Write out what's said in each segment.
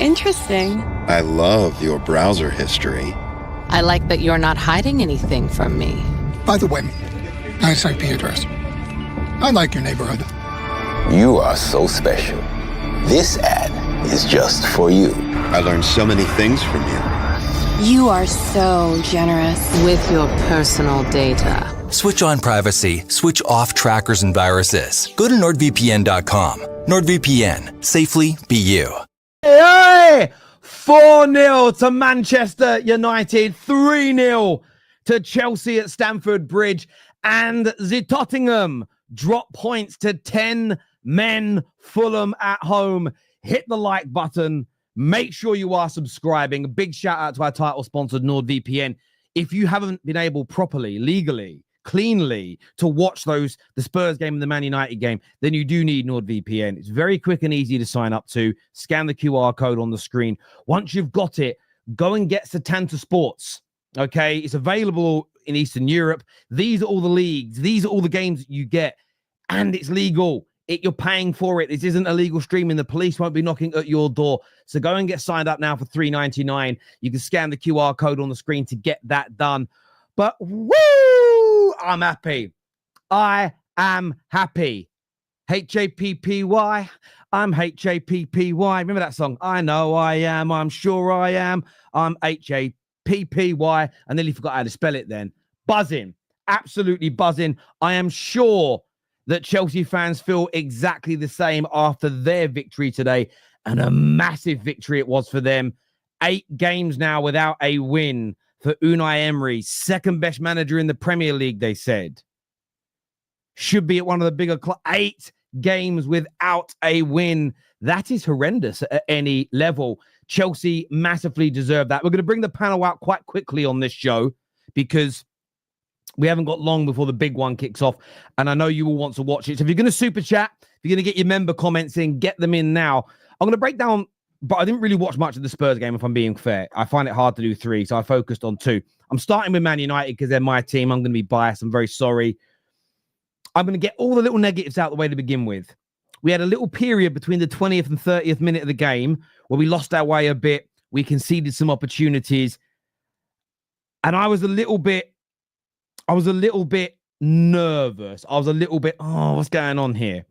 interesting. I love your browser history. I like that you're not hiding anything from me. By the way, nice IP address. I like your neighborhood. You are so special. This ad is just for you. I learned so many things from you. You are so generous. With your personal data. Switch on privacy, switch off trackers and viruses. Go to nordvpn.com. NordVPN. Safely be you. Hey! 4-0 to Manchester United. 3-0 to Chelsea at Stamford Bridge. And the Tottenham drop points to 10 men. Fulham at home. Hit the like button. Make sure you are subscribing. A big shout out to our title sponsor, NordVPN. If you haven't been able properly, legally, cleanly to watch the Spurs game and the Man United game, then you do need NordVPN. It's very quick and easy to sign up to. Scan the QR code on the screen. Once you've got it, go and get Setanta Sports. Okay, it's available in Eastern Europe. These are all the leagues. These are all the games that you get, and it's legal. You're paying for it. This isn't illegal streaming. The police won't be knocking at your door. So go and get signed up now for $3.99. You can scan the QR code on the screen to get that done. But woo! I'm happy. I am happy. Happy. I'm happy. Remember that song? I know I am. I'm sure I am. I'm happy. I nearly forgot how to spell it then. Buzzing. Absolutely buzzing. I am sure that Chelsea fans feel exactly the same after their victory today. And a massive victory it was for them. 8 games now without a win for Unai Emery. Second best manager in the Premier League, they said. Should be at one of the bigger 8 games without a win. That is horrendous at any level. Chelsea massively deserve that. We're going to bring the panel out quite quickly on this show because we haven't got long before the big one kicks off, and I know you all want to watch it. So if you're going to super chat, if you're going to get your member comments in, get them in now. I'm going to break down, but I didn't really watch much of the Spurs game, if I'm being fair. I find it hard to do 3, so I focused on 2. I'm starting with Man United because they're my team. I'm going to be biased. I'm very sorry. I'm going to get all the little negatives out of the way to begin with. We had a little period between the 20th and 30th minute of the game where we lost our way a bit. We conceded some opportunities, and I was a little bit nervous. I was a little bit, what's going on here?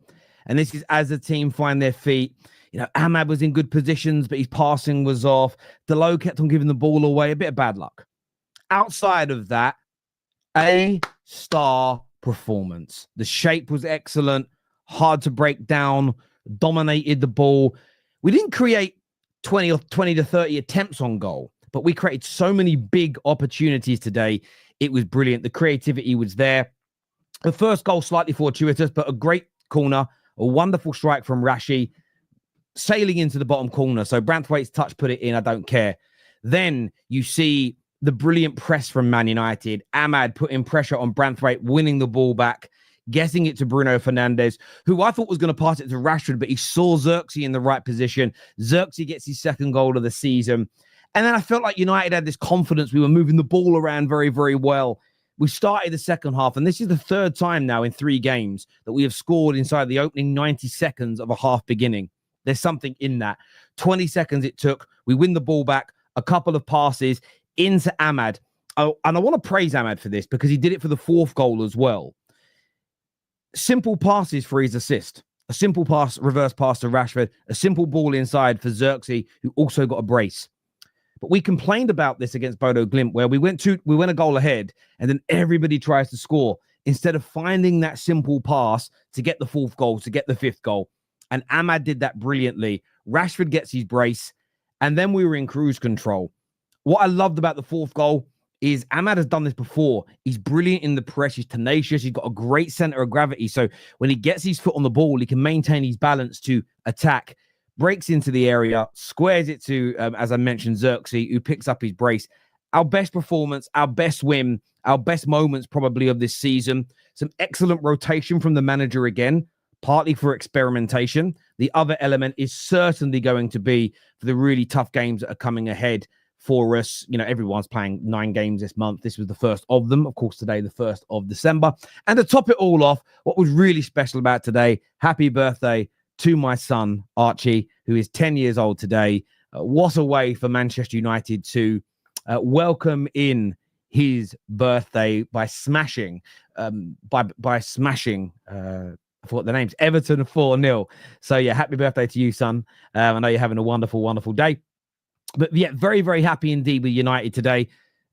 And this is as the team find their feet. You know, Ahmad was in good positions, but his passing was off. Delo kept on giving the ball away. A bit of bad luck. Outside of that, A-star performance. The shape was excellent. Hard to break down. Dominated the ball. We didn't create 20 to 30 attempts on goal, but we created so many big opportunities today. It was brilliant. The creativity was there. The first goal slightly fortuitous, but a great corner, a wonderful strike from Rashi, sailing into the bottom corner. So Branthwaite's touch put it in. I don't care. Then you see the brilliant press from Man United. Ahmad putting pressure on Branthwaite, winning the ball back, getting it to Bruno Fernandes, who I thought was going to pass it to Rashford, but he saw Xerxes in the right position. Xerxes gets his second goal of the season. And then I felt like United had this confidence. We were moving the ball around very, very well. We started the second half, and this is the 3rd time now in 3 games that we have scored inside the opening 90 seconds of a half beginning. There's something in that. 20 seconds it took. We win the ball back, a couple of passes into Ahmad. Oh, and I want to praise Ahmad for this because he did it for the 4th goal as well. Simple passes for his assist. A simple pass, reverse pass to Rashford. A simple ball inside for Xerxes, who also got a brace. But we complained about this against Bodo Glimt, where we went a goal ahead, and then everybody tries to score instead of finding that simple pass to get the 4th goal, to get the 5th goal. And Ahmad did that brilliantly. Rashford gets his brace, and then we were in cruise control. What I loved about the 4th goal is Ahmad has done this before. He's brilliant in the press. He's tenacious. He's got a great center of gravity. So when he gets his foot on the ball, he can maintain his balance to attack. Breaks into the area, squares it to, as I mentioned, Xerxes, who picks up his brace. Our best performance, our best win, our best moments probably of this season. Some excellent rotation from the manager again, partly for experimentation. The other element is certainly going to be for the really tough games that are coming ahead for us. You know, everyone's playing 9 games this month. This was the first of them. Of course, today, the 1st of December. And to top it all off, what was really special about today, happy birthday to my son, Archie, who is 10 years old today. What a way for Manchester United to welcome in his birthday by smashing, I forgot the names, Everton 4-0. So, yeah, happy birthday to you, son. I know you're having a wonderful, wonderful day. But, yeah, very, very happy indeed with United today.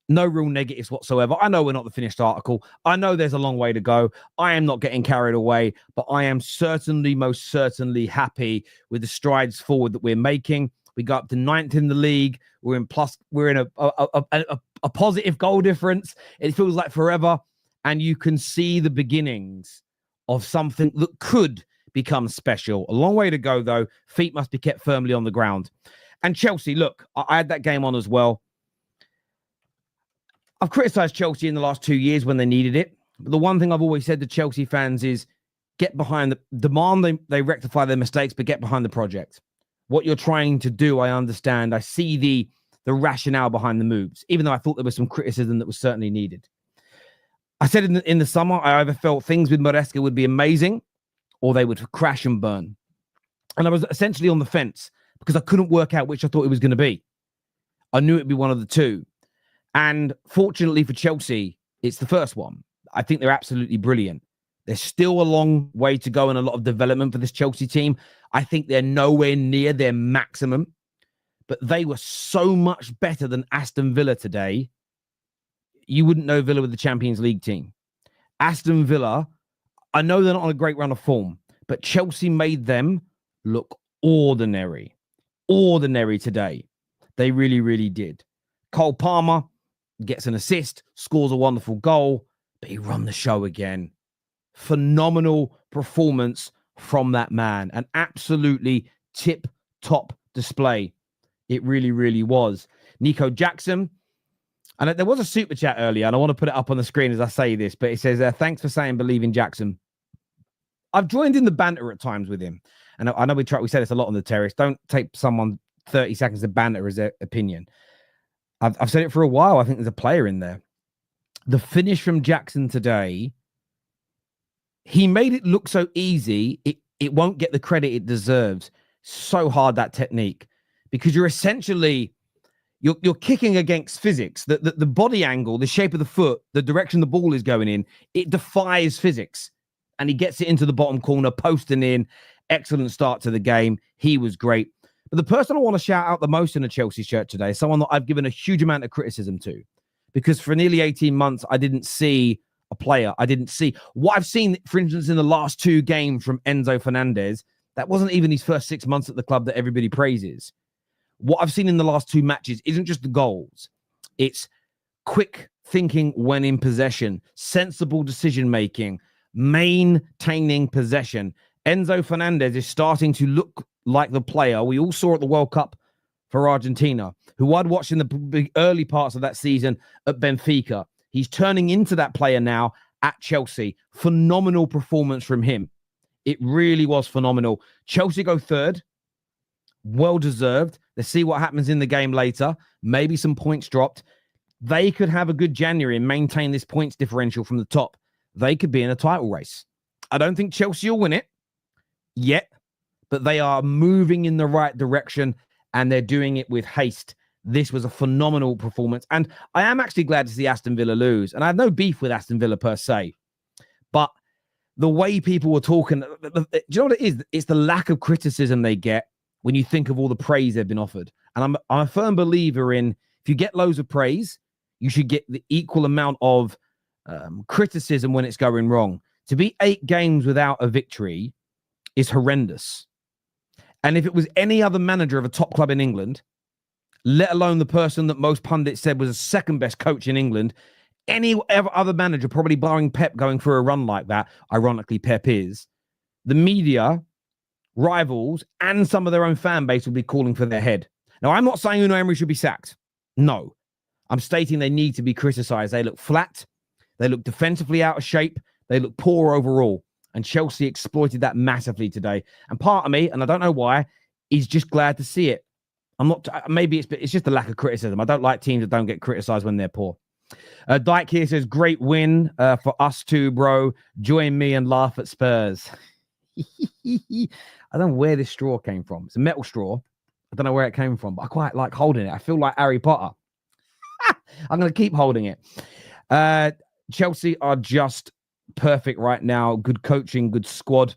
No real negatives whatsoever. I know we're not the finished article. I know there's a long way to go. I am not getting carried away, but I am certainly, most certainly happy with the strides forward that we're making. We got up to 9th in the league. We're in a positive goal difference. It feels like forever. And you can see the beginnings of something that could become special. A long way to go, though. Feet must be kept firmly on the ground. And Chelsea, look, I had that game on as well. I've criticised Chelsea in the last 2 years when they needed it. But the one thing I've always said to Chelsea fans is get behind the demand. They rectify their mistakes, but get behind the project. What you're trying to do, I understand. I see the rationale behind the moves, even though I thought there was some criticism that was certainly needed. I said in the summer, I either felt things with Maresca would be amazing or they would crash and burn. And I was essentially on the fence because I couldn't work out which I thought it was going to be. I knew it'd be one of the two. And fortunately for Chelsea, it's the first one. I think they're absolutely brilliant. There's still a long way to go and a lot of development for this Chelsea team. I think they're nowhere near their maximum, but they were so much better than Aston Villa today. You wouldn't know Villa with the Champions League team. Aston Villa, I know they're not on a great run of form, but Chelsea made them look ordinary. Ordinary today. They really, really did. Cole Palmer gets an assist, scores a wonderful goal, but he run the show again. Phenomenal performance from that man. An absolutely tip-top display. It really, really was. Nico Jackson. And there was a super chat earlier, and I want to put it up on the screen as I say this, but it says, thanks for saying believe in Jackson. I've joined in the banter at times with him. And I know we say this a lot on the terrace. Don't take someone 30 seconds of banter as their opinion. I've said it for a while. I think there's a player in there. The finish from Jackson today, he made it look so easy, it won't get the credit it deserves. So hard, that technique, because you're essentially, you're kicking against physics. The body angle, the shape of the foot, the direction the ball is going in, it defies physics. And he gets it into the bottom corner, posting in. Excellent start to the game. He was great. But the person I want to shout out the most in a Chelsea shirt today is someone that I've given a huge amount of criticism to, because for nearly 18 months, I didn't see a player. I didn't see what I've seen, for instance, in the last 2 games from Enzo Fernandez. That wasn't even his first 6 months at the club that everybody praises. What I've seen in the last 2 matches isn't just the goals. It's quick thinking when in possession, sensible decision-making, maintaining possession. Enzo Fernandez is starting to look like the player we all saw at the World Cup for Argentina, who I'd watched in the early parts of that season at Benfica. He's turning into that player now at Chelsea. Phenomenal performance from him. It really was phenomenal. Chelsea go third. Well-deserved. Let's see what happens in the game later. Maybe some points dropped. They could have a good January and maintain this points differential from the top. They could be in a title race. I don't think Chelsea will win it yet, but they are moving in the right direction and they're doing it with haste. This was a phenomenal performance. And I am actually glad to see Aston Villa lose. And I have no beef with Aston Villa per se. But the way people were talking, do you know what it is? It's the lack of criticism they get when you think of all the praise they've been offered. And I'm a firm believer in, if you get loads of praise, you should get the equal amount of criticism when it's going wrong. To be 8 games without a victory is horrendous. And if it was any other manager of a top club in England, let alone the person that most pundits said was the second best coach in England, any other manager, probably barring Pep going for a run like that, ironically Pep is, the media, rivals, and some of their own fan base would be calling for their head. Now, I'm not saying Unai Emery should be sacked. No. I'm stating they need to be criticised. They look flat. They look defensively out of shape. They look poor overall. And Chelsea exploited that massively today. And part of me, and I don't know why, is just glad to see it. I'm not, maybe it's just a lack of criticism. I don't like teams that don't get criticised when they're poor. Dyke here says, great win for us too, bro. Join me and laugh at Spurs. I don't know where this straw came from. It's a metal straw. don't know where it came from, but I quite like holding it. I feel like Harry Potter. I'm going to keep holding it. Chelsea are just perfect right now. Good coaching, good squad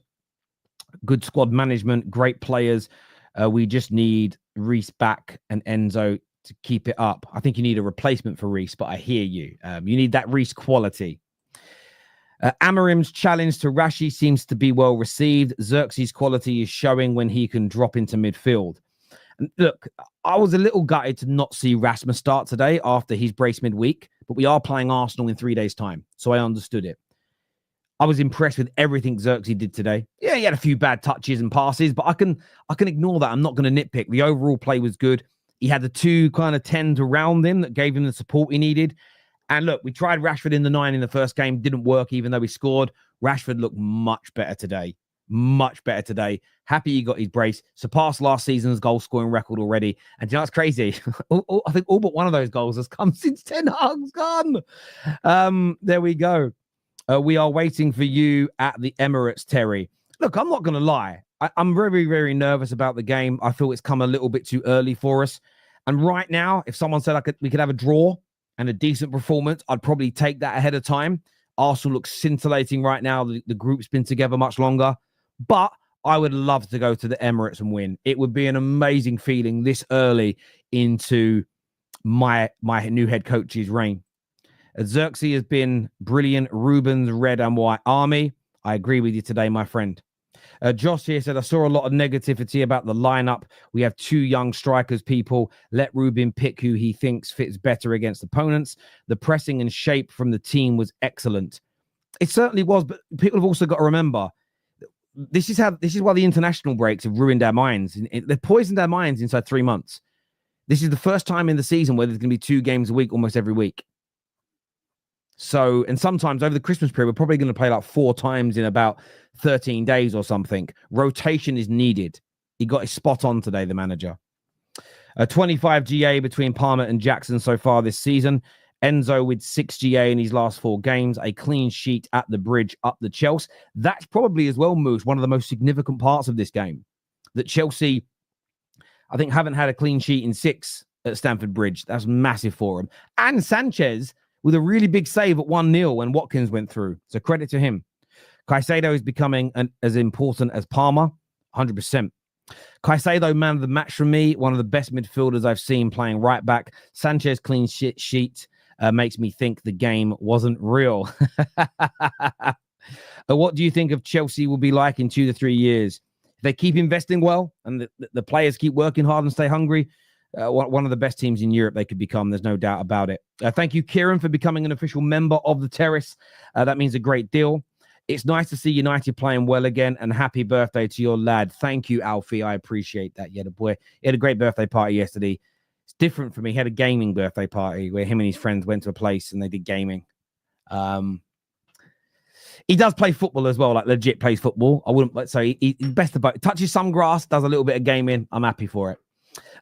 management, great players. We just need Reece back and Enzo to keep it up. I think you need a replacement for Reece, but I hear you. You need that Reece quality. Amarim's challenge to Rashi seems to be well received. Xerxes' quality is showing when he can drop into midfield. And look, I was a little gutted to not see Rasmus start today after his brace midweek, but we are playing Arsenal in 3 days' time, so I understood it. I was impressed with everything Xerxes did today. Yeah, he had a few bad touches and passes, but I can ignore that. I'm not going to nitpick. The overall play was good. He had the two kind of 10s around him that gave him the support he needed. And look, we tried Rashford in the 9 in the first game. Didn't work, even though he scored. Rashford looked much better today. Much better today. Happy he got his brace. Surpassed last season's goal-scoring record already. And you know what's crazy? I think all but one of those goals has come since Ten Hag's gone. There we go. We are waiting for you at the Emirates, Terry. Look, I'm not going to lie. I'm very, very nervous about the game. I feel it's come a little bit too early for us. And right now, if someone said we could have a draw and a decent performance, I'd probably take that ahead of time. Arsenal looks scintillating right now. The group's been together much longer. But I would love to go to the Emirates and win. It would be an amazing feeling this early into my new head coach's reign. Xerxes has been brilliant. Ruben's red and white army. I agree with you today, my friend. Josh here said, I saw a lot of negativity about the lineup. We have 2 young strikers, people. Let Ruben pick who he thinks fits better against opponents. The pressing and shape from the team was excellent. It certainly was, but people have also got to remember, this is why the international breaks have ruined our minds. They've poisoned our minds inside 3 months. This is the first time in the season where there's going to be 2 games a week almost every week. So, and sometimes over the Christmas period, we're probably going to play like 4 times in about 13 days or something. Rotation is needed. He got his spot on today, the manager. 25 GA between Palmer and Jackson so far this season. Enzo with 6 GA in his last 4 games. A clean sheet at the bridge up the Chelsea. That's probably as well, Moose, one of the most significant parts of this game. That Chelsea, I think, haven't had a clean sheet in 6 at Stamford Bridge. That's massive for him. And Sanchez with a really big save at 1-0 when Watkins went through. So credit to him. Caicedo is becoming as important as Palmer, 100%. Caicedo, man of the match for me, one of the best midfielders I've seen playing right back. Sanchez clean sheet makes me think the game wasn't real. What do you think of Chelsea will be like in 2 to 3 years? If they keep investing well and the players keep working hard and stay hungry, one of the best teams in Europe they could become. There's no doubt about it. Thank you, Kieran, for becoming an official member of the Terrace. That means a great deal. It's nice to see United playing well again, and happy birthday to your lad. Thank you, Alfie. I appreciate that. Yeah, the boy, he had a great birthday party yesterday. It's different for me. He had a gaming birthday party where him and his friends went to a place and they did gaming. He does play football as well, like legit plays football. I wouldn't say he's best about touches some grass, does a little bit of gaming. I'm happy for it.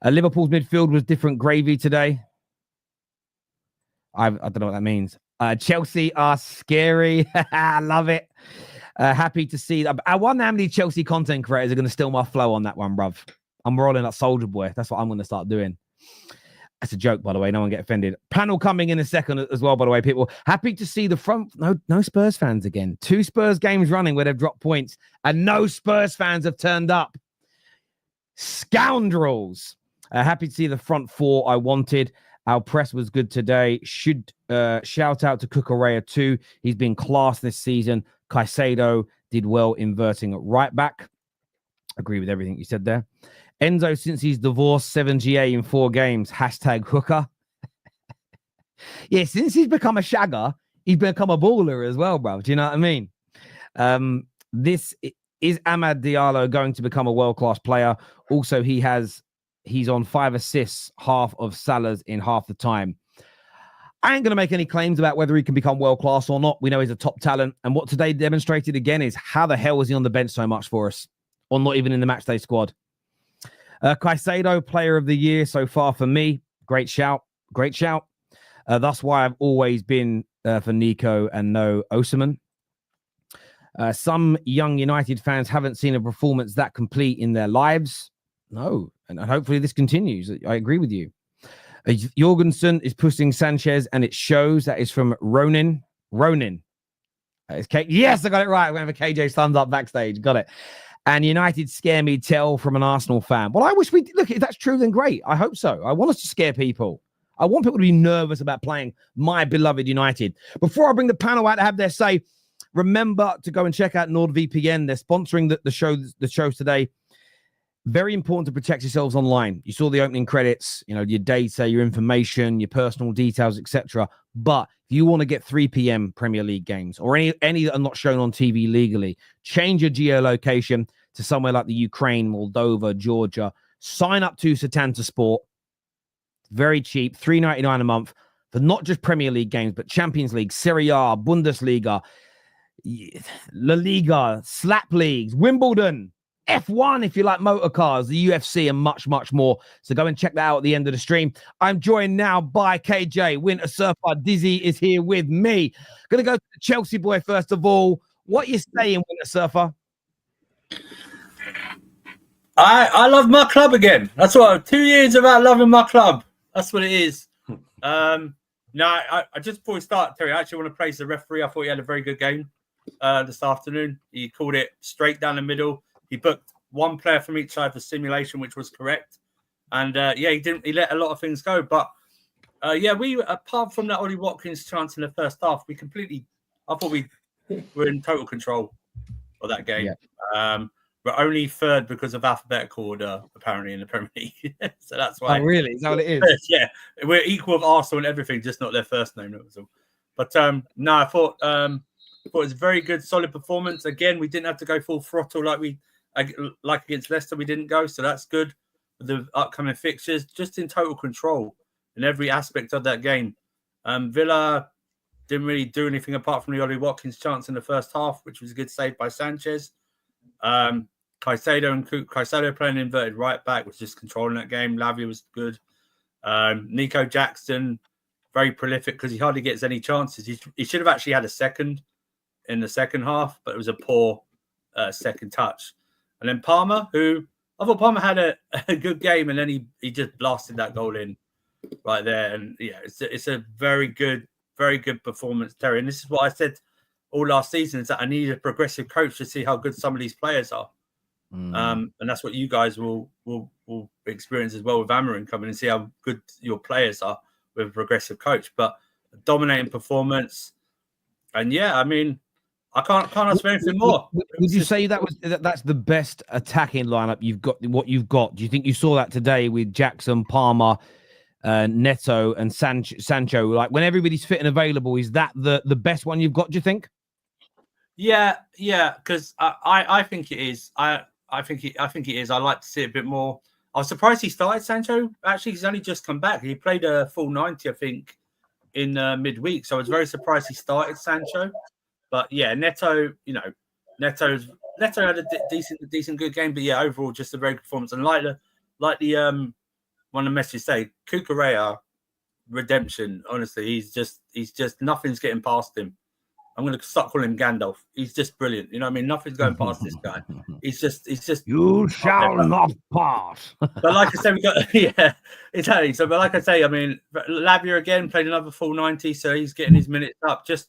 Liverpool's midfield was different gravy today. I don't know what that means. Chelsea are scary. I love it. Happy to see that. I wonder how many Chelsea content creators are going to steal my flow on that one, bruv. I'm rolling like Soldier Boy. That's what I'm going to start doing. That's a joke, by the way. No one get offended. Panel coming in a second as well, by the way, people. Happy to see the front. No Spurs fans again. 2 Spurs games running where they've dropped points and no Spurs fans have turned up. Scoundrels. Happy to see the front 4 I wanted. Our press was good today. Should shout out to Cucurella too. He's been class this season. Caicedo did well inverting at right back. Agree with everything you said there. Enzo, since he's divorced, 7 GA in 4 games. Hashtag hooker. Yeah, since he's become a shagger, he's become a baller as well, bro. Do you know what I mean? This is Amad Diallo going to become a world-class player. Also, he's on 5 assists, half of Salah's in half the time. I ain't going to make any claims about whether he can become world-class or not. We know he's a top talent. And what today demonstrated again is how the hell was he on the bench so much for us? Or not even in the matchday squad. Caicedo, player of the year so far for me. Great shout. Great shout. That's why I've always been for Nico and no Osimhen. Some young United fans haven't seen a performance that complete in their lives. No. And hopefully this continues. I agree with you. Jorgensen is pushing Sanchez, and it shows. That is from Ronin. That is yes, I got it right. We have a KJ thumbs up backstage. Got it. And United scare me tell from an Arsenal fan. Well, I wish we look. If that's true, then great. I hope so. I want us to scare people. I want people to be nervous about playing my beloved United. Before I bring the panel out to have their say, remember to go and check out NordVPN. They're sponsoring the shows today. Very important to protect yourselves online. You saw the opening credits, your data, your information, your personal details, etc. But if you want to get 3 p.m. Premier League games or any that are not shown on TV legally, change your geolocation to somewhere like the Ukraine, Moldova, Georgia. Sign up to Setanta Sport. Very cheap, $3.99 a month for not just Premier League games, but Champions League, Serie A, Bundesliga, La Liga, Slap Leagues, Wimbledon, F1 if you like motor cars, the UFC, and much, much more. So go and check that out at the end of the stream. I'm joined now by KJ, Winter Surfer. Deezy is here with me. Going to go to the Chelsea boy first of all. What you saying, Winter Surfer? I love my club again. That's what 2 years about loving my club. That's what it is. I just before we start, Terry, I actually want to praise the referee. I thought he had a very good game this afternoon. He called it straight down the middle. He booked one player from each side for simulation, which was correct. And he let a lot of things go. But we apart from that Ollie Watkins chance in the first half, I thought we were in total control of that game. Yeah. We're only third because of alphabetical order, apparently, in the Premier League. So that's why. Oh, really? Is that what it is? Yeah. We're equal with Arsenal and everything, just not their first name. That was all. But I thought it was a very good, solid performance. Again, we didn't have to go full throttle like against Leicester. We didn't go, so that's good. With the upcoming fixtures, just in total control in every aspect of that game. Villa didn't really do anything apart from the Ollie Watkins chance in the first half, which was a good save by Sanchez. Caicedo playing inverted right back was just controlling that game. Lavia was good. Nico Jackson, very prolific because he hardly gets any chances. He should have actually had a second in the second half, but it was a poor second touch. And then Palmer, who I thought Palmer had a good game, and then he just blasted that goal in right there. And yeah, it's a very good performance, Terry. And this is what I said all last season, is that I need a progressive coach to see how good some of these players are. And that's what you guys will experience as well with Amarin coming and see how good your players are with a progressive coach. But a dominating performance. And yeah, I mean, I can't ask for anything more. Would you say that's the best attacking lineup you've got? What you've got? Do you think you saw that today with Jackson, Palmer, Neto, and Sancho? Like when everybody's fit and available, is that the best one you've got? Do you think? Yeah, because I think it is. I think it is. I like to see it a bit more. I was surprised he started Sancho. Actually, he's only just come back. He played a full 90, I think, in midweek. So I was very surprised he started Sancho. But yeah, Neto had a decent good game. But yeah, overall, just a very good performance. And like the one of the messages say, Cucurella redemption. Honestly, he's just nothing's getting past him. I'm going to start calling him Gandalf. He's just brilliant. You know what I mean? Nothing's going past this guy. He's just. You shall not pass. But like I said, we got exactly. So, but like I say, I mean, Lavia again played another full 90, so he's getting his minutes up. Just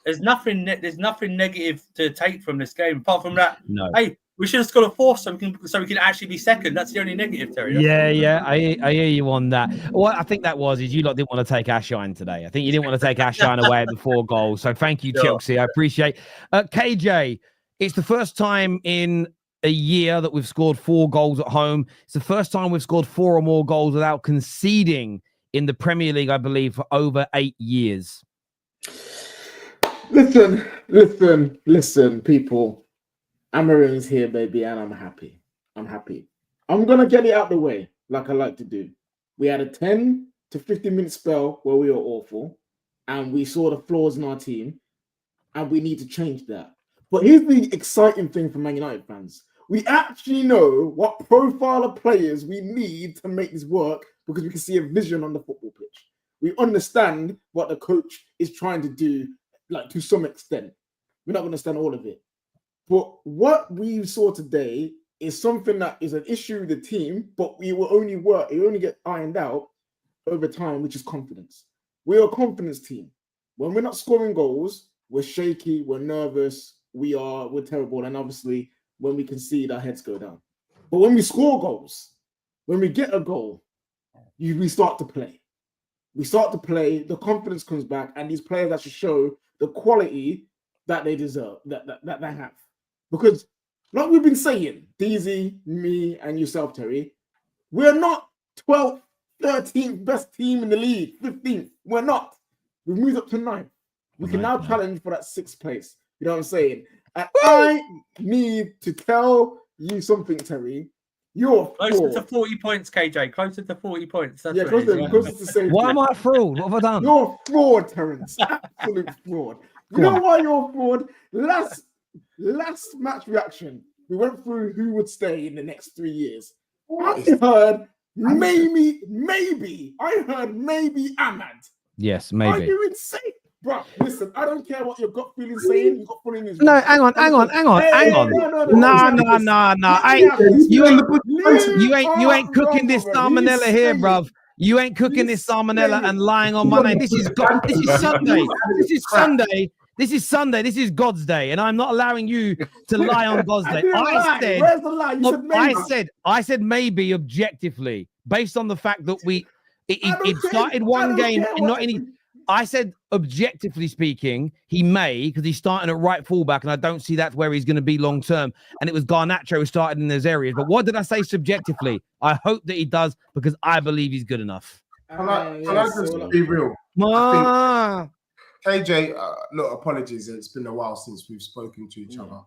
there's nothing negative to take from this game apart from that. No. Hey, we should have scored a fourth so we can actually be second. That's the only negative, Terry. I hear you on that. What I think that is you lot didn't want to take Ashine today. I think you didn't want to take Ashine away at the 4 goals. So thank you, Chelsea. I appreciate KJ, it's the first time in a year that we've scored 4 goals at home. It's the first time we've scored 4 or more goals without conceding in the Premier League, I believe, for over 8 years. Listen, people. Amarin's here, baby, and I'm happy. I'm going to get it out the way, like I like to do. We had a 10 to 15-minute spell where we were awful, and we saw the flaws in our team, and we need to change that. But here's the exciting thing for Man United fans. We actually know what profile of players we need to make this work because we can see a vision on the football pitch. We understand what the coach is trying to do, like to some extent. We're not going to understand all of it. But what we saw today is something that is an issue with the team, but it will only get ironed out over time, which is confidence. We're a confidence team. When we're not scoring goals, we're shaky, we're nervous, we're terrible, and obviously when we concede, our heads go down. But when we score goals, when we get a goal, we start to play. We start to play, the confidence comes back, and these players actually show the quality that they deserve, that they have. Because, like we've been saying, Deezy, me, and yourself, Terry, we're not 12th, 13th best team in the league, 15th. We're not. We've moved up to 9th. We can now challenge for that 6th place. You know what I'm saying? And I need to tell you something, Terry. You're closer to 40 points, KJ. Closer to 40 points. That's closer to same. Why am I a fraud? What have I done? You're a fraud, Terence. Absolute fraud. You know why you're a fraud? Last match reaction, we went through who would stay in the next 3 years. I heard maybe Ahmad. Yes, maybe. Are you insane? Bro, listen, I don't care what your gut feeling saying. Your gut feeling is no, hang on. You ain't cooking this salmonella here, bruv. You ain't cooking this salmonella and lying on my name. This is Sunday. This is Sunday. This is God's day, and I'm not allowing you to lie on God's day. Where's the lie? You said maybe. I said maybe objectively, based on the fact that it started one game and not any. I said, objectively speaking, he may, because he's starting at right fullback, and I don't see that's where he's going to be long term. And it was Garnacho who started in those areas. But what did I say subjectively? I hope that he does, because I believe he's good enough. Can I just be real? KJ, look, apologies. It's been a while since we've spoken to each other.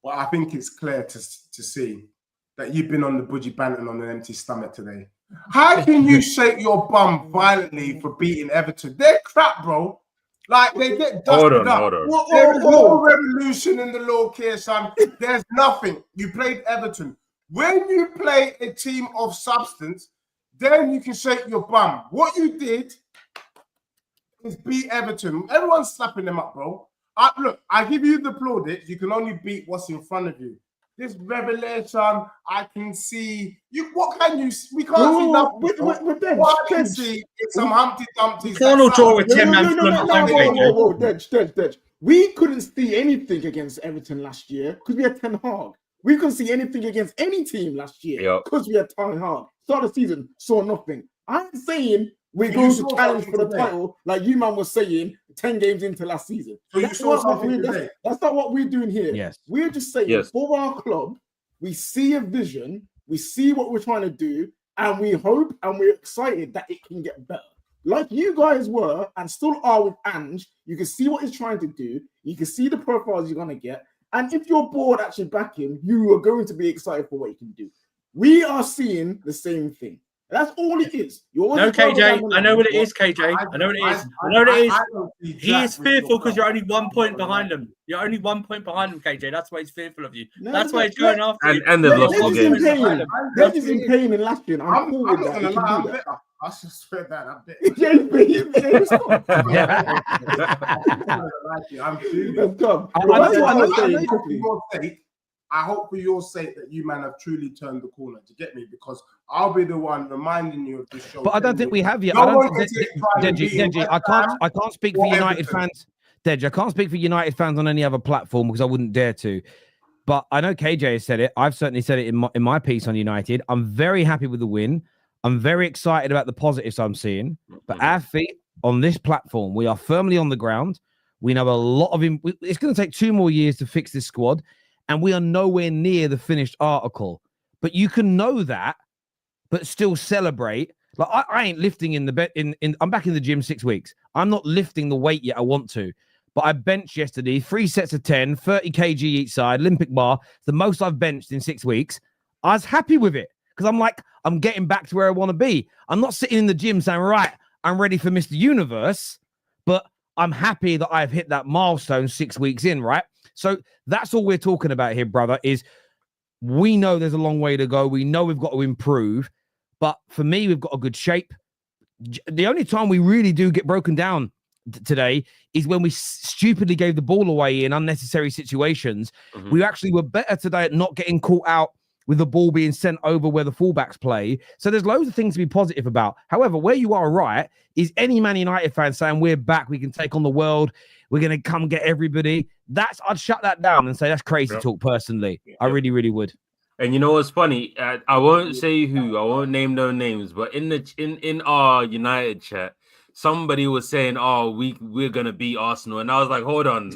But I think it's clear to see that you've been on the Budgie Banton on an empty stomach today. How can you shake your bum violently for beating Everton? They're crap, bro. Like, they get dusted up. There's no revolution in the low care, son. There's nothing. You played Everton. When you play a team of substance, then you can shake your bum. What you did is beat Everton. Everyone's slapping them up, bro. Look, I give you the plaudits. You can only beat what's in front of you. This revelation, I can see. What can you see? We can't see nothing. What I can see is some Humpty Dumpty. We can't all draw with 10 man. Dej. We couldn't see anything against Everton last year because we had Ten Hag. We couldn't see anything against any team last year because we had Ten Hag. Start of the season, saw nothing. I'm saying we're going to challenge for the title, like you man was saying, 10 games into last season. So that's not what we're doing here. Yes. We're just saying for our club, we see a vision, we see what we're trying to do, and we hope and we're excited that it can get better. Like you guys were and still are with Ange, you can see what he's trying to do, you can see the profiles you're going to get, and if your board actually back him, you are going to be excited for what he can do. We are seeing the same thing. That's all it is. No, KJ, I know what it is, KJ. I know what it is. He is fearful because you're only 1 point behind him. You're only 1 point behind him, KJ. That's why he's fearful of you. That's why he's going after you. And they've lost the game. They're just in pain and laughing. I'm cool with that. I should swear that a bit. I hope for your sake that you, man, have truly turned the corner. To get me? Because I'll be the one reminding you of this show. But I don't think we have yet. Deji, I can't speak for United fans. Deji, I can't speak for United fans on any other platform because I wouldn't dare to. But I know KJ has said it. I've certainly said it in my piece on United. I'm very happy with the win. I'm very excited about the positives I'm seeing. But our feet on this platform, we are firmly on the ground. We know a lot of him. It's going to take 2 more years to fix this squad. And we are nowhere near the finished article. But you can know that, but still celebrate. Like I ain't lifting in the bed. I'm back in the gym 6 weeks. I'm not lifting the weight yet. I want to. But I benched yesterday 3 sets of 10, 30 kg each side, Olympic bar, the most I've benched in 6 weeks. I was happy with it because I'm like, I'm getting back to where I want to be. I'm not sitting in the gym saying, right, I'm ready for Mr. Universe, but I'm happy that I've hit that milestone 6 weeks in, right? So that's all we're talking about here, brother, is we know there's a long way to go. We know we've got to improve. But for me, we've got a good shape. The only time we really do get broken down today is when we stupidly gave the ball away in unnecessary situations. We actually were better today at not getting caught out with the ball being sent over where the fullbacks play. So there's loads of things to be positive about. However, where you are right is any Man United fan saying we're back, we can take on the world, we're going to come get everybody. I'd shut that down and say that's crazy talk personally. I really, really would. And you know what's funny? I won't say who, I won't name no names, but in our United chat, somebody was saying, "Oh, we're gonna beat Arsenal," and I was like, "Hold on,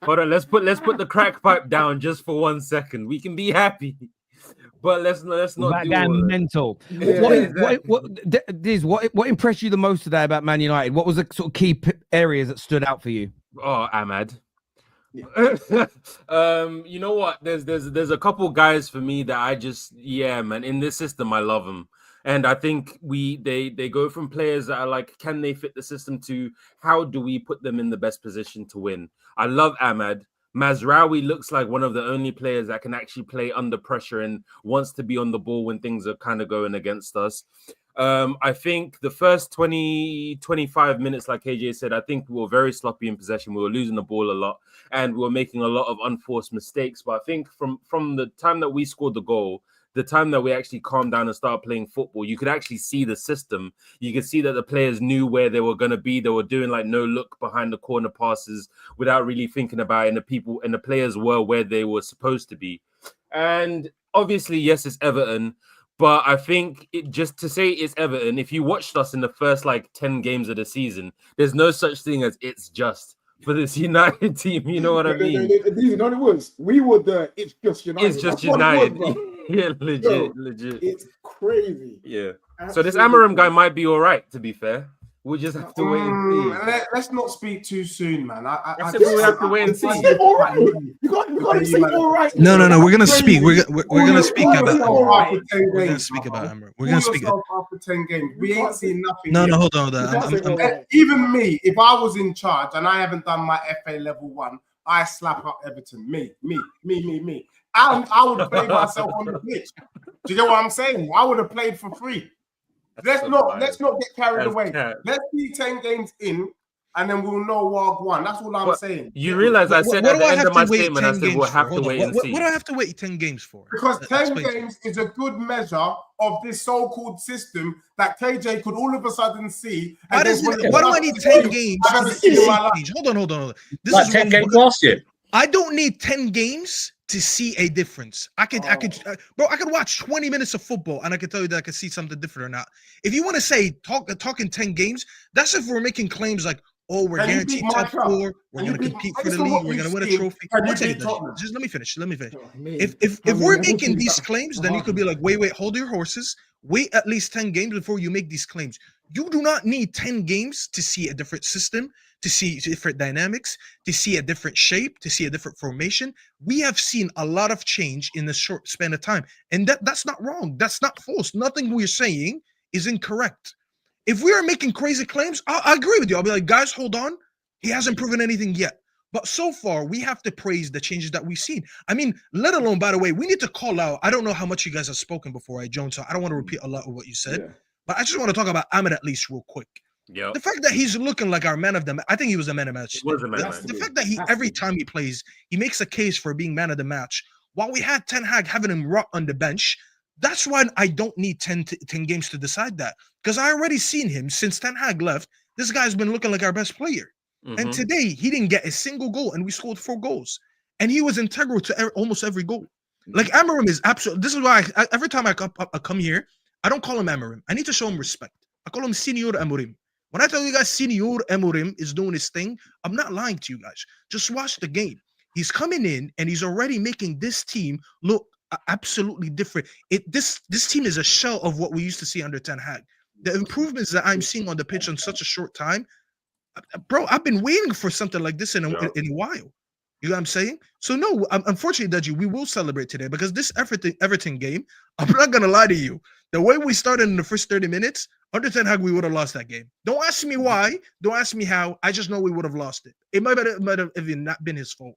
let's put the crack pipe down just for 1 second. We can be happy, but let's not that do damn mental." What impressed you the most today about Man United? What was the sort of key areas that stood out for you? Oh, Ahmad. You know what? There's a couple guys for me that I just man. In this system, I love them. And I think they go from players that are like, can they fit the system, to how do we put them in the best position to win? I love Ahmad. Mazraoui looks like one of the only players that can actually play under pressure and wants to be on the ball when things are kind of going against us. I think the first 20-25 minutes, like KJ said, I think we were very sloppy in possession. We were losing the ball a lot and we were making a lot of unforced mistakes. But I think from the time that we scored the goal, the time that we actually calmed down and started playing football, you could actually see the system. You could see that the players knew where they were going to be. They were doing like no look behind the corner passes without really thinking about it. And the players were where they were supposed to be. And obviously, yes, it's Everton. But I think just to say it's Everton, if you watched us in the first 10 games of the season, there's no such thing as it's just for this United team. You know what I mean? You know what it was? We were the it's just United. It's just United. Yeah, legit. It's crazy. Yeah. Absolutely. So this Amarim guy might be all right, to be fair. We'll just have to wait and see. Let's not speak too soon, man. I said we'll have to wait and see. All right. You got to say all right. No. We're gonna speak. We're gonna speak about Amarim. We're gonna speak about Amarim. We're gonna speak after 10 games. We ain't seen nothing. No, hold on. Even me, if I was in charge and I haven't done my FA level 1, I slap up Everton. Me. I would have played myself on the pitch. Do you get what I'm saying? I would have played for free. Let's not get carried away. Let's be 10 games in, and then we'll know what won. That's all I'm saying. You realize I said at the end of my statement, I said we'll have to wait and see. What do I have to wait 10 games for? Because 10 games is a good measure of this so-called system that KJ could all of a sudden see. What do I need 10 games? Hold on. This is 10 games last year. I don't need 10 games to see a difference. I could watch 20 minutes of football and I could tell you that I could see something different or not. If you want to say talking 10 games, that's if we're making claims like, oh, we're guaranteed top 4, we're going to compete for the league, we're going to win a trophy. Just let me finish. If we're making these claims, then you could be like, wait, hold your horses. Wait at least 10 games before you make these claims. You do not need 10 games to see a different system, to see different dynamics, to see a different shape, to see a different formation. We have seen a lot of change in a short span of time. And that's not wrong. That's not false. Nothing we're saying is incorrect. If we are making crazy claims, I agree with you. I'll be like, guys, hold on. He hasn't proven anything yet. But so far, we have to praise the changes that we've seen. I mean, let alone, by the way, we need to call out. I don't know how much you guys have spoken before, Jones, so I don't want to repeat a lot of what you said. But I just want to talk about Ahmed at least real quick. Yep. The fact that he's looking like our man of the match, I think he was a man of the match. The fact that every time he plays, he makes a case for being man of the match. While we had Ten Hag having him rot on the bench, that's why I don't need 10 games to decide that. Because I already seen him since Ten Hag left. This guy's been looking like our best player. And today, he didn't get a single goal, and we scored 4 goals. And he was integral to almost every goal. Like, Amarim is absolutely... This is why every time I come here, I don't call him Amarim. I need to show him respect. I call him Senior Amorim. When I tell you guys Senior Amorim is doing his thing, I'm not lying to you guys. Just watch the game. He's coming in, and he's already making this team look absolutely different. This team is a shell of what we used to see under Ten Hag. The improvements that I'm seeing on the pitch in such a short time, bro, I've been waiting for something like this in a while. You know what I'm saying? So no, unfortunately, Deji, we will celebrate today because this Everton game, I'm not gonna lie to you. The way we started in the first 30 minutes, under Ten Hag, we would have lost that game. Don't ask me why. Don't ask me how. I just know we would have lost it. It might have even not been his fault.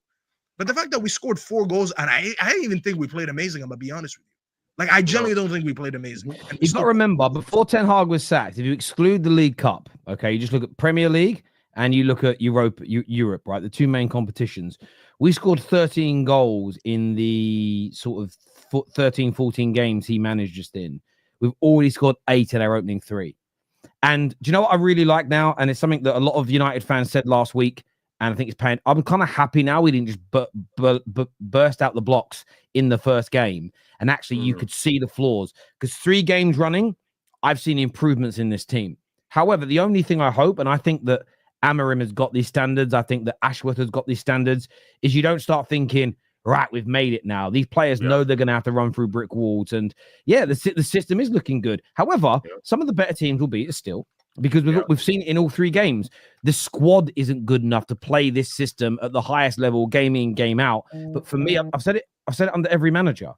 But the fact that we scored 4 goals, and I didn't even think we played amazing, I'm gonna be honest with you. Like, I genuinely don't think we played amazing. You've got to remember, before Ten Hag was sacked, if you exclude the League Cup, okay, you just look at Premier League and you look at Europe, right, the 2 main competitions, we scored 13 goals in the sort of 13, 14 games he managed just in, we've already scored 8 in our opening 3. And do you know what I really like now? And it's something that a lot of United fans said last week, and I think it's paying. I'm kind of happy now we didn't just burst out the blocks in the first game. And actually, you could see the flaws. Because 3 games running, I've seen improvements in this team. However, the only thing I hope, and I think that Amorim has got these standards, I think that Ashworth has got these standards, is you don't start thinking, right, we've made it now. These players know they're going to have to run through brick walls. And yeah, the system is looking good. However, some of the better teams will beat us still, because we've seen it in all 3 games. The squad isn't good enough to play this system at the highest level, game in, game out. But for me, I've said it under every manager.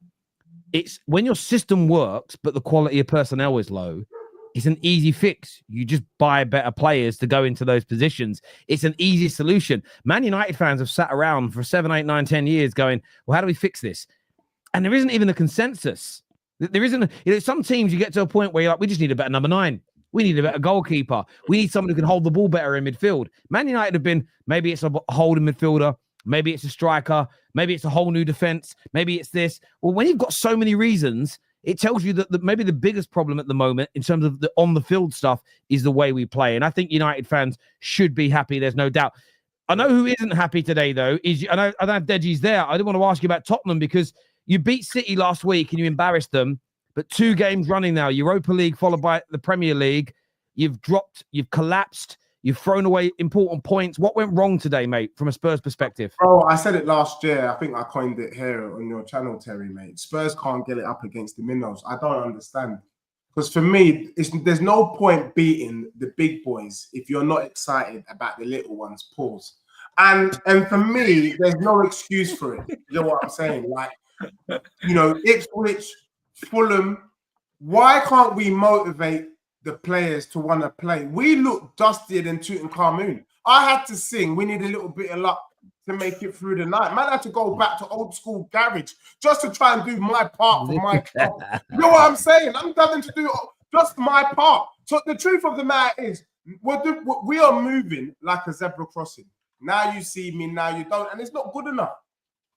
It's when your system works, but the quality of personnel is low, it's an easy fix. You just buy better players to go into those positions. It's an easy solution. Man United fans have sat around for 7, 8, 9, 10 years going, well, how do we fix this? And there isn't even a consensus. There isn't. Some teams you get to a point where you're like, we just need a better number 9. We need a better goalkeeper. We need someone who can hold the ball better in midfield. Man United have been, maybe it's a holding midfielder, maybe it's a striker, maybe it's a whole new defense, maybe it's this. Well, when you've got so many reasons, it tells you that maybe the biggest problem at the moment in terms of the on-the-field stuff is the way we play. And I think United fans should be happy. There's no doubt. I know who isn't happy today, though. I don't have Deji's there. I didn't want to ask you about Tottenham because you beat City last week and you embarrassed them. But 2 games running now, Europa League followed by the Premier League. You've dropped, you've collapsed, you've thrown away important points. What went wrong today, mate, from a Spurs perspective? Bro, I said it last year. I think I coined it here on your channel, Terry, mate. Spurs can't get it up against the minnows. I don't understand. Because for me, there's no point beating the big boys if you're not excited about the little ones. Pause. And for me, there's no excuse for it. You know what I'm saying? Like, Ipswich, Fulham, why can't we motivate the players to want to play? We look dustier than Tutankhamun. I had to sing, we need a little bit of luck to make it through the night. Man, I had to go back to old school garage just to try and do my part for my club. You know what I'm saying? I'm having to do just my part. So the truth of the matter is, we are moving like a zebra crossing. Now you see me, now you don't, and it's not good enough.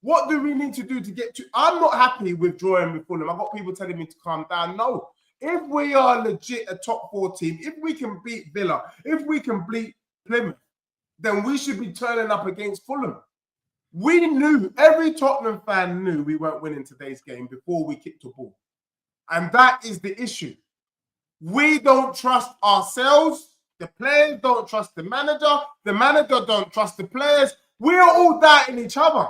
What do we need to do to get to? I'm not happy with drawing with Fulham. I've got people telling me to calm down. No. If we are legit a top 4 team, if we can beat Villa, if we can beat Plymouth, then we should be turning up against Fulham. We knew, every Tottenham fan knew we weren't winning today's game before we kicked the ball. And that is the issue. We don't trust ourselves. The players don't trust the manager don't trust the players. We're all doubting each other.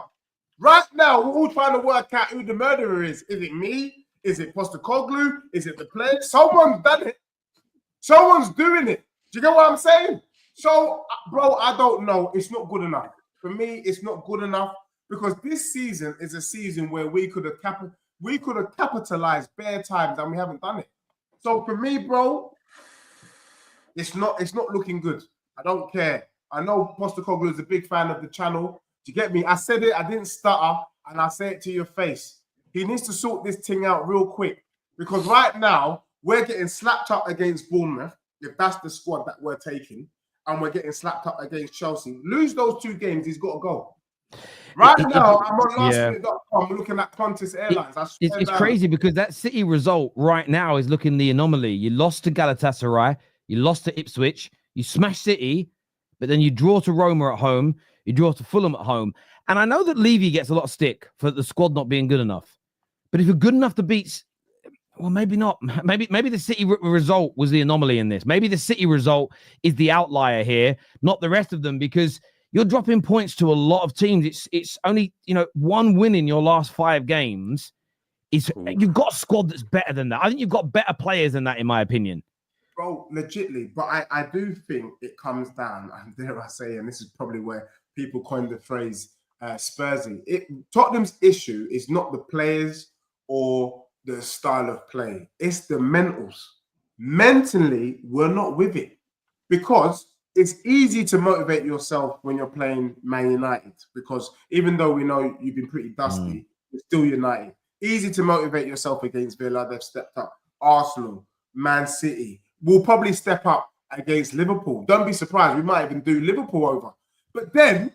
Right now, we're all trying to work out who the murderer is. Is it me? Is it Postecoglou? Is it the players? Someone's done it. Someone's doing it. Do you get what I'm saying? So, bro, I don't know. It's not good enough. For me, it's not good enough because this season is a season where we could have capitalized bare times and we haven't done it. So for me, bro, it's not looking good. I don't care. I know Postecoglou is a big fan of the channel. Do you get me? I said it, I didn't stutter, and I say it to your face. He needs to sort this thing out real quick because right now we're getting slapped up against Bournemouth, if that's the squad that we're taking, and we're getting slapped up against Chelsea. Lose those 2 games, he's got to go. Right now, I'm on lastminute.com looking at Qantas Airlines. It's crazy because that City result right now is looking the anomaly. You lost to Galatasaray, you lost to Ipswich, you smashed City, but then you draw to Roma at home, you draw to Fulham at home. And I know that Levy gets a lot of stick for the squad not being good enough. But if you're good enough to beat, well, maybe not. Maybe the City result was the anomaly in this. Maybe the City result is the outlier here, not the rest of them, because you're dropping points to a lot of teams. It's only, 1 win in your last 5 games. You've got a squad that's better than that. I think you've got better players than that, in my opinion. Bro, legitly. But I do think it comes down, and dare I say, and this is probably where people coined the phrase Spursy. Tottenham's issue is not the players or the style of play. It's the mentals. Mentally, we're not with it because it's easy to motivate yourself when you're playing Man United because even though we know you've been pretty dusty, you're still United. Easy to motivate yourself against Villa. They've stepped up. Arsenal, Man City will probably step up against Liverpool. Don't be surprised. We might even do Liverpool over. But then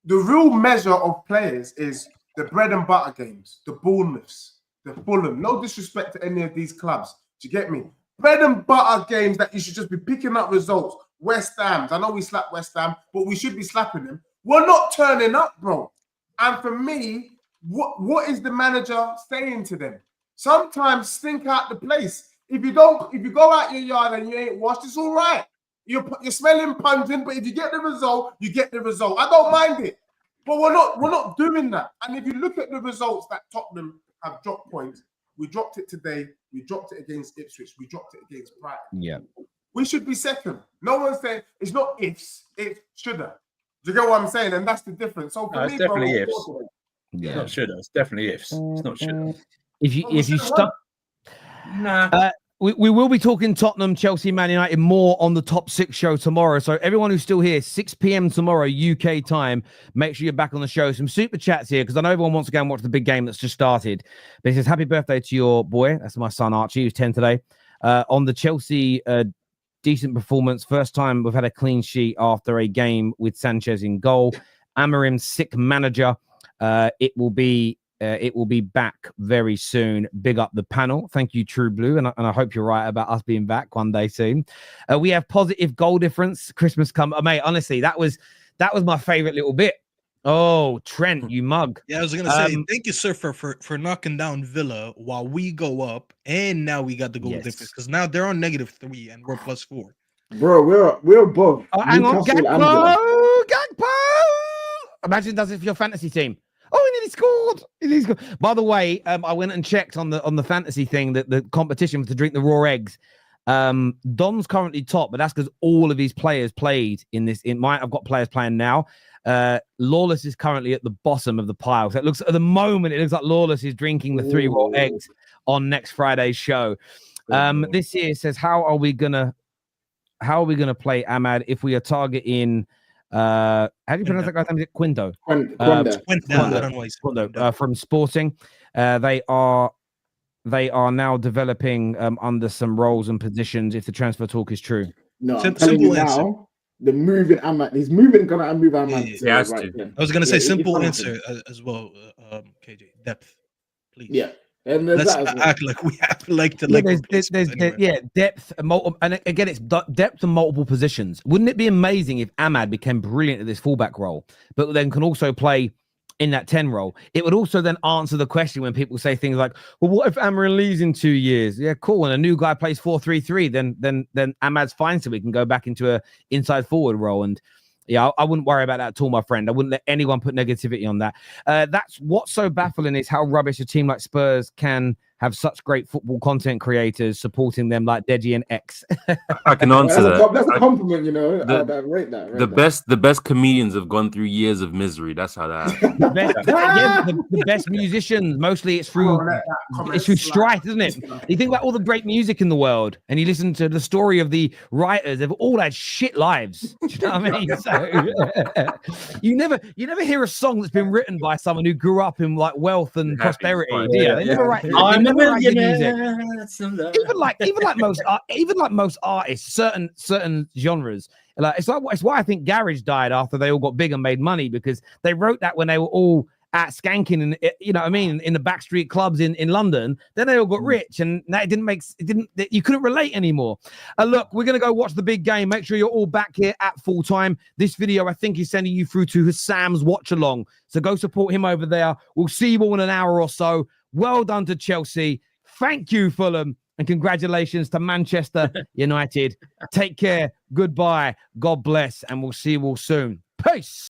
the real measure of players is the bread and butter games, the Bournemouths, the Fulham. No disrespect to any of these clubs. Do you get me? Bread and butter games that you should just be picking up results. West Ham's. I know we slap West Ham, but we should be slapping them. We're not turning up, bro. And for me, what is the manager saying to them? Sometimes stink out the place. If you go out your yard and you ain't washed, it's all right. You're smelling pungent, but if you get the result, you get the result. I don't mind it. But we're not doing that. And if you look at the results that Tottenham have dropped points, we dropped it today. We dropped it against Ipswich. We dropped it against Brighton. Yeah. We should be second. No one's saying it's not ifs, it's shoulda. Do you get what I'm saying? And that's the difference. So for me, it's definitely bro, ifs. Yeah. It's not shoulda. It's definitely ifs. It's not shoulda. If you stop, nah. We will be talking Tottenham, Chelsea, Man United more on the Top 6 show tomorrow. So everyone who's still here, 6 p.m. tomorrow, UK time, make sure you're back on the show. Some super chats here because I know everyone wants to go and watch the big game that's just started. But it says, happy birthday to your boy. That's my son, Archie, who's 10 today. On the Chelsea decent performance. First time we've had a clean sheet after a game with Sanchez in goal. Amarim's sick manager. It will be back very soon. Big up the panel. Thank you, True Blue. And I hope you're right about us being back one day soon. We have positive goal difference. Christmas come. Mate, honestly, that was my favorite little bit. Oh, Trent, you mug. Yeah, I was going to say, thank you, sir, for knocking down Villa while we go up. And now we got the goal difference because now they're on -3 and we're +4. Bro, we're above. Oh, hang on. Gakpo! Imagine does it for your fantasy team. Oh, he nearly scored. By the way, I went and checked on the fantasy thing, that the competition to drink the raw eggs. Don's currently top, but that's because all of his players played in this. I've got players playing now. Lawless is currently at the bottom of the pile. So it looks like Lawless is drinking the 3 raw eggs on next Friday's show. This here says, how are we gonna play Ahmad if we are targeting? How do you pronounce that guy's name? Is it Quinto? Quinto from Sporting. They are now developing under some roles and positions. If the transfer talk is true, no, I'm telling you now. The moving Ahmad, he's gonna move Ahmad. Yeah, I was gonna say simple answer as well. KJ, depth, please. Yeah. And let's act like we have depth and again it's depth and multiple positions. Wouldn't it be amazing if Ahmad became brilliant at this fullback role, but then can also play in that 10 role? It would also then answer the question when people say things like, well, what if Amarin leaves in 2 years? Yeah, cool. And a new guy plays 4-3-3, then Ahmad's fine, so we can go back into a inside forward role. And yeah, I wouldn't worry about that at all, my friend. I wouldn't let anyone put negativity on that. That's what's so baffling is how rubbish a team like Spurs can have such great football content creators supporting them like Deji and X. I can answer that. That's a compliment, you know. I rate that. The best comedians have gone through years of misery. That's how that happened. the best musicians, mostly it's through strife, isn't it? You think about all the great music in the world and you listen to the story of the writers, they've all had shit lives. Do you know what I mean? So you never hear a song that's been written by someone who grew up in like wealth and prosperity. Yeah, they never write. Even like most artists, certain genres. Like it's why I think garage died after they all got big and made money, because they wrote that when they were all at skanking and you know what I mean, in the backstreet clubs in London. Then they all got rich, and that you couldn't relate anymore. Look, we're gonna go watch the big game. Make sure you're all back here at full time. This video I think is sending you through to Sam's watch along, so go support him over there. We'll see you all in an hour or so. Well done to Chelsea. Thank you, Fulham. And congratulations to Manchester United. Take care. Goodbye. God bless. And we'll see you all soon. Peace.